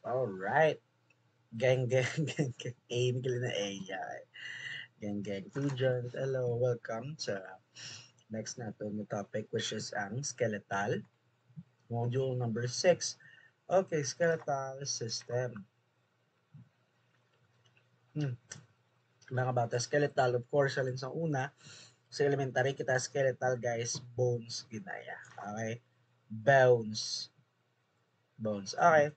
Alright. Gang, gang, gang, gang. Aim ka na AI. Gang, gang. Students, hello. Welcome sa next natin na topic which is ang skeletal. Module number 6. Okay, skeletal system. Hmm. Mga bata, skeletal, of course, alin sa una, sa elementary kita skeletal guys, bones ginaya. Okay? Bones. Bones. Okay.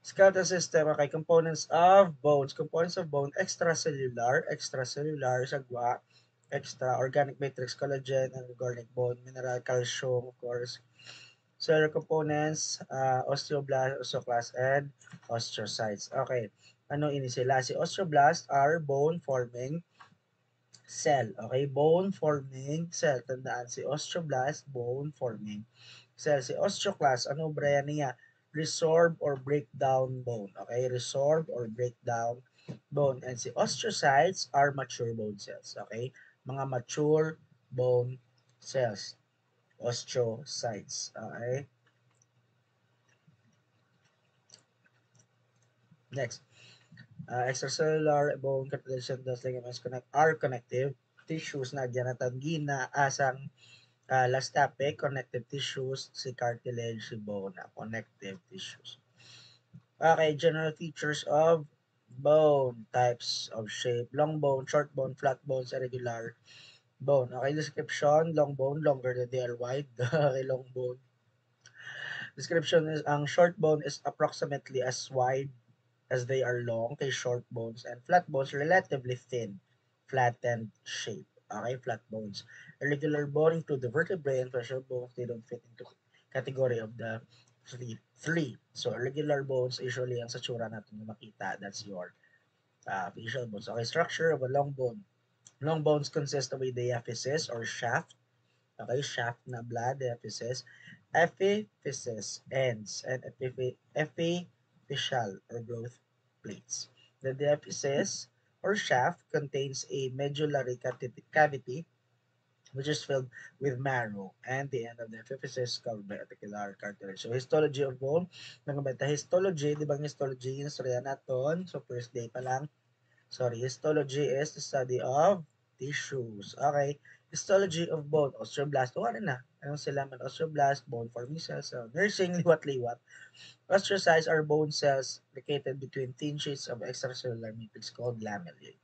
Skeletal system, okay, components of bones. Components of bone, extracellular, sagwa, extra, organic matrix, collagen, and organic bone, mineral, calcium, of course. Cellular components, osteoblast, osteoclast, and osteocytes. Okay, ano ini sila? Si osteoblast are bone-forming cell. Okay, bone-forming cell. Tandaan, si osteoblast, bone-forming cell. Si osteoclast, ano ba niya? Resorb or breakdown bone. Okay, resorb or breakdown bone. And si osteocytes are mature bone cells. Okay, mga mature bone cells. Osteocytes. Okay, next. Extracellular bone cartilage and those ligaments are connective tissues na dyan gina asang last topic, connective tissues, si cartilage, si bone, connective tissues. Okay, general features of bone, types of shape, long bone, short bone, flat bones, irregular bone. Okay, description, long bone, longer than they are wide. Okay, long bone. Description is, ang short bone is approximately as wide as they are long, kay short bones, and flat bones relatively thin, flattened shape. Okay, flat bones. Irregular bone include the vertebrae and facial bones. They don't fit into category of the three. So, irregular bones, usually ang sa tsura natin yung makita, that's your facial bones. Okay, structure of a long bone. Long bones consist of a diaphysis or shaft. Okay, shaft na blood, diaphysis. Epiphysis, ends, and epiphyseal or growth plates. The diaphysis or shaft contains a medullary cavity which is filled with marrow, and the end of the epiphysis covered by articular cartilage. So, histology of bone. Nagabata histology, di ba histology, yung storya naton. So, first day pa lang. Sorry, histology is the study of tissues. Okay. Histology of bone, osteoblast. O ano na? Anong sila man? Osteoblast, bone forming cells, nursing, liwat-liwat. Osteocytes are bone cells located between thin sheets of extracellular matrix called lamellae.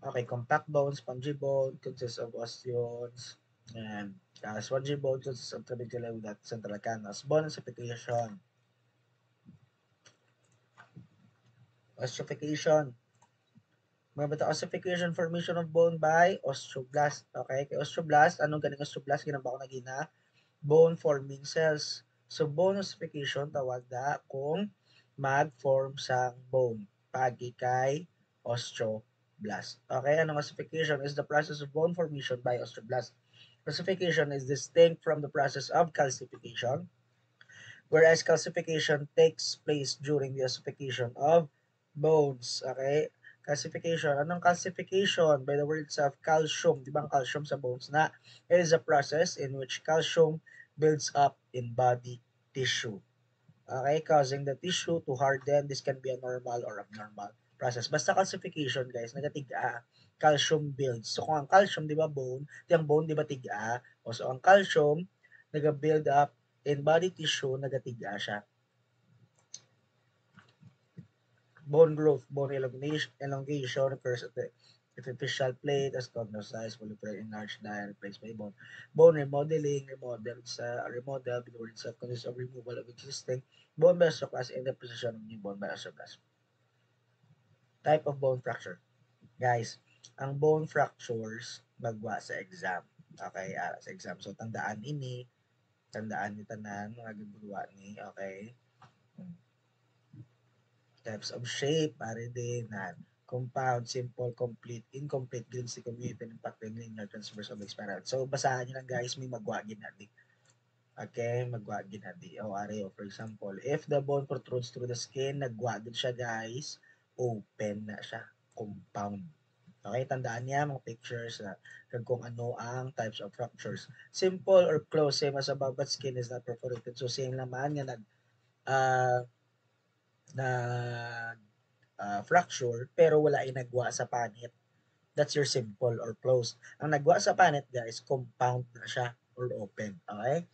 Okay, compact bone, spongy bone consists of osteons, and spongy bone consists of trabeculae with that central canals. Bone ossification. Ossification. Mga ossification formation of bone by osteoblast. Okay, kay osteoblast, anong ganing osteoblast? Ginamba ko na gina, bone forming cells. So, bone ossification, tawag na kung mag-form sang bone. Pagi kay osteoblast. Okay, anong ossification is the process of bone formation by osteoblast. Ossification is distinct from the process of calcification, whereas calcification takes place during the ossification of bones. Okay? Calcification. Anong calcification? By the word itself, calcium. Di ba ang calcium sa bones na? It is a process in which calcium builds up in body tissue. Okay? Causing the tissue to harden. This can be a normal or abnormal process. Basta calcification, guys, nagatiga, calcium builds. So, kung ang calcium, di ba, bone, yung bone, di ba, tiga? O, so, ang calcium, nag-build up in body tissue, nagatiga siya. Bone growth, bone elongation occurs at the epiphyseal plate as condensized, proliferate, enlarged, die, and replaced by bone. Bone remodeling, remodel, the word itself consists of removal of existing bone by osteoclast and the position of new bone by osteoblast. Type of bone fracture. Guys, ang bone fractures magwa sa exam. Okay, sa exam. So, tandaan ni tanan, mga gaguluwa ni, okay? Types of shape, pare din, compound, simple, complete, incomplete, glimpse, community, impacting, linear, transverse, of spiral. So, basahan nyo lang guys, may magwagin natin. Okay, magwagin natin. O, are, for example, if the bone protrudes through the skin, nagwagin siya guys, open na siya, compound. Okay, tandaan niya mga pictures na kung ano ang types of fractures. Simple or close, same as above, but skin is not perforated. So, same naman nga uh, nag fracture, pero wala ay nagwa sa panit. That's your simple or close. Ang nagwa sa panit, guys, compound na siya or open. Okay?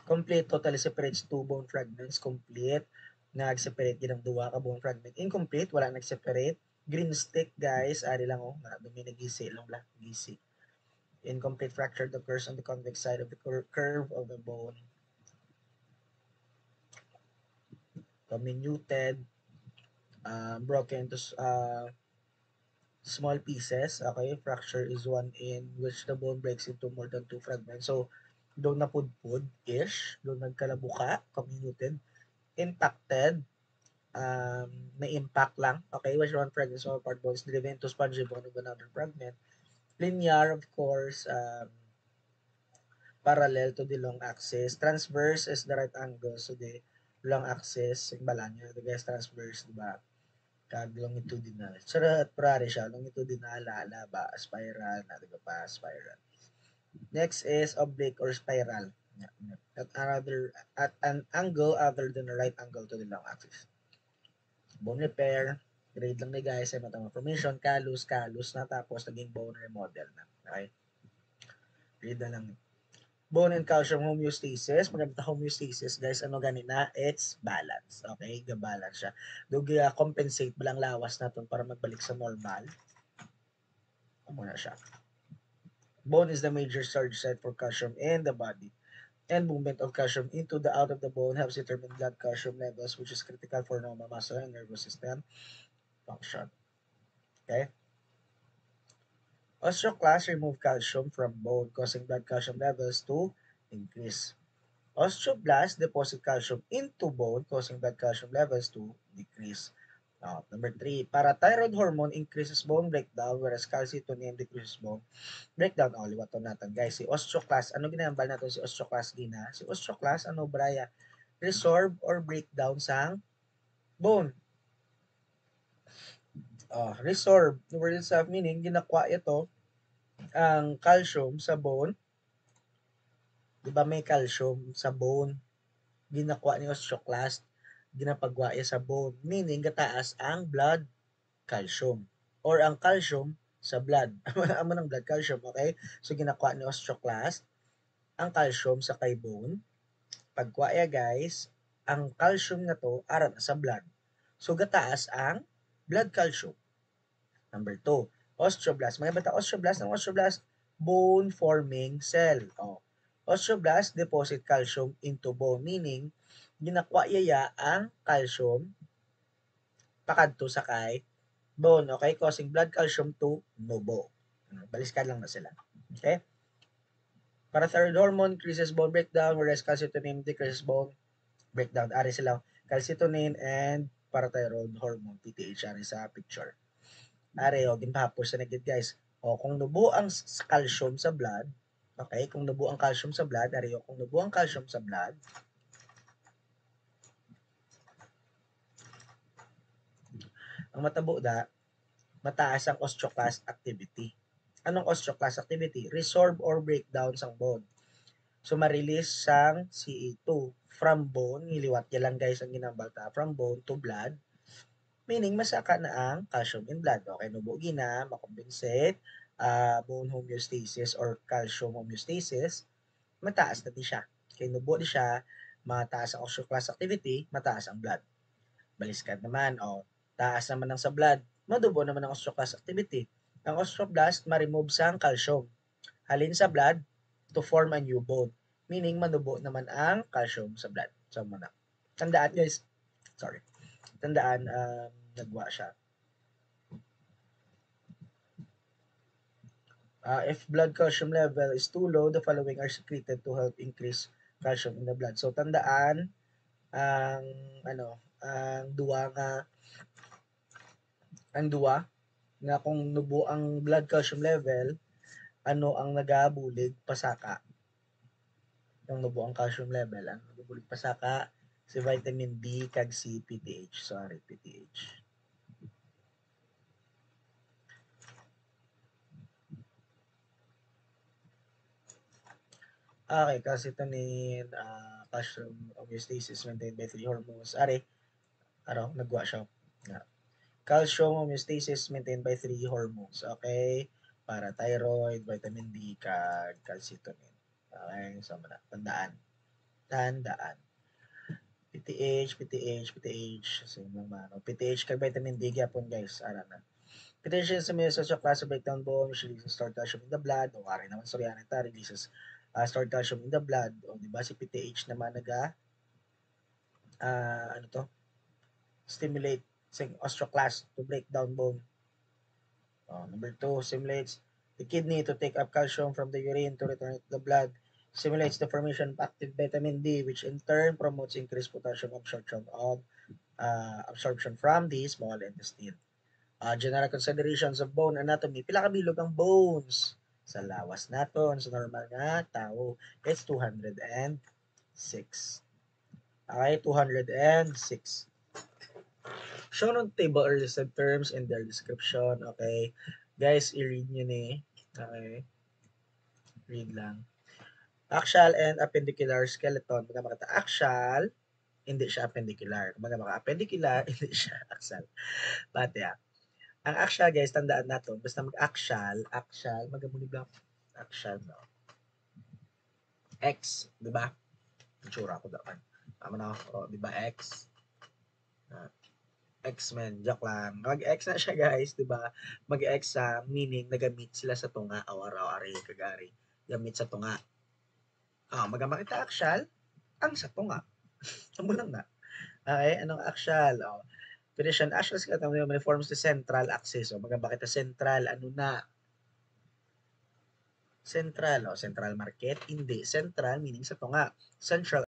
Complete totally separates two bone fragments. Complete nag-separate ginang duwa ka bone fragment. Incomplete wala nag-separate. Green stick guys, ari lang oh, na dumi nagisi lang la, gisi. Incomplete fracture occurs on the convex side of the curve of the bone. Comminuted, broken into small pieces. Okay, fracture is one in which the bone breaks into more than two fragments. So, doon napudpud-ish, doon nagkalabuka, comminuted, impacted, may impact lang. Okay, which one fragment of part bones driven into spongy bone of another fragment. Linear, of course, parallel to the long axis. Transverse is the right angle. So, the long axis, yung bala niya, the guys transverse, diba? Kag longitudinal. Sarat prari siya, longitudinal, laba, spiral, na diba pa, spiral. Next is oblique or spiral. At an angle other than the right angle to the long axis. Bone repair, grade lang ni guys, ay matang formation, kalus na, tapos naging bone remodel na. Okay? Grade na lang. Bone and calcium homeostasis. Maganda homeostasis, guys, ano ganina? It's balance. Okay? Ga-balance siya. Dugi compensate balang lawas natin para magbalik sa normal. Muna siya. Bone is the major storage site for calcium in the body. And movement of calcium into the out of the bone helps determine blood calcium levels, which is critical for normal muscle and nervous system function. Okay? Osteoclasts remove calcium from bone, causing blood calcium levels to increase. Osteoblasts deposit calcium into bone, causing blood calcium levels to decrease. Number 3, parathyroid hormone increases bone breakdown, whereas calcitonin decreases bone breakdown. Liwat to natin guys. Si osteoclast, ano ginambal natin si osteoclast gina? Si osteoclast, ano braya? Resorb or breakdown sang bone. Resorb, the word itself meaning, ginakwa ito ang calcium sa bone. Diba may calcium sa bone? Ginakwa ni osteoclast, ginapagwa sa bone. Meaning, gataas ang blood calcium. Or ang calcium sa blood. Amo ng blood calcium, okay? So, ginakwa ni osteoclast ang calcium sa kay bone. Pagkwa guys, ang calcium na to, aran sa blood. So, gataas ang blood calcium. Number 2, osteoblast. May bata osteoblast? Ang osteoblast, bone-forming cell. Osteoblast deposit calcium into bone, meaning ginakwa yaya ang calcium pakadto sa kay bone, okay? Causing blood calcium to nubo. Baliskan lang na sila. Okay? Parathyroid hormone increases bone breakdown, whereas calcitonin decreases bone breakdown. Ari sila, calcitonin and parathyroid hormone, PTH, ari sa picture. Ari, ginpahapos sa negid guys. Kung nubo ang calcium sa blood, okay, kung nubo ang calcium sa blood, ari, kung nubo ang calcium sa blood, ang matabo da, mataas ang osteoclast activity. Anong osteoclast activity? Resorb or breakdown sang bone. So, ma-release sang CA2 from bone, niliwat niya lang guys ang ginambalta, from bone to blood, meaning masaka na ang calcium in blood. Okay, nubo gina, makompensate, bone homeostasis or calcium homeostasis, mataas na di siya. Kaya nubo di siya, mataas ang osteoclast activity, mataas ang blood. Baliskan naman, taas naman ang sa blood, madubo naman ang osteoclast activity. Ang osteoblast, ma-remove sang calcium. Halin sa blood to form a new bone. Meaning, manubo naman ang calcium sa blood. So, muna. Tandaan guys, sorry. Tandaan, nagwa siya. If blood calcium level is too low, the following are secreted to help increase calcium in the blood. So, tandaan, ang, ang duwa nga, ang duwa, nga kung nubo ang blood calcium level, ano ang nagabulig pasaka. Yung nubo ang calcium level, ang nagabulig pasaka, si vitamin B kag si PTH. Sorry, PTH. Okay, calcitonin, calcium homeostasis maintained by three hormones. Ari, ano, nagwa siya. Nga. Calcium homeostasis maintained by three hormones. Okay? Para thyroid, vitamin D, kag calcitonin. Okay? So, tandaan. Tandaan. PTH, PTH, PTH. So, yung mga ano. PTH kag vitamin D gyapon guys. Ara na. PTH is a social class of breakdown bone which releases stored calcium in the blood. O ari naman soryana ta releases stored calcium in the blood. O di ba si PTH naman ano to? Stimulate sa osteoclast to break down bone. Number two, stimulates the kidney to take up calcium from the urine to return it to the blood. Stimulates the formation of active vitamin D, which in turn promotes increased potassium absorption from the small intestine. General considerations of bone anatomy. Pila ka bilog ang bones sa lawas naton sa normal nga tao. It's 206. Okay, 206. Shown on table are listed terms and their description. Okay. Guys, i-read nyo ni. Okay. Read lang. Axial and appendicular skeleton. Mga makata axial, hindi siya appendicular. Mga appendicular, hindi siya axial. Pati ang axial guys, tandaan nato, basta mag-axial, magamulig lang. Axial, no? X, di ba? Itsura ko dapat. Tama na ako, di ba? X. X-Men, joke lang. Mag-X na siya guys, di ba? Mag-X sa meaning nagamit sila sa tunga o araw-ari kagari. Gamit sa tunga. Magamakita axial, ang sa tunga. Amo lang na. Okay, anong axial? Definition, axial skeleton may forms the central axis. Magabakita central, ano na? Central, central market? Hindi. Central meaning sa tunga. Central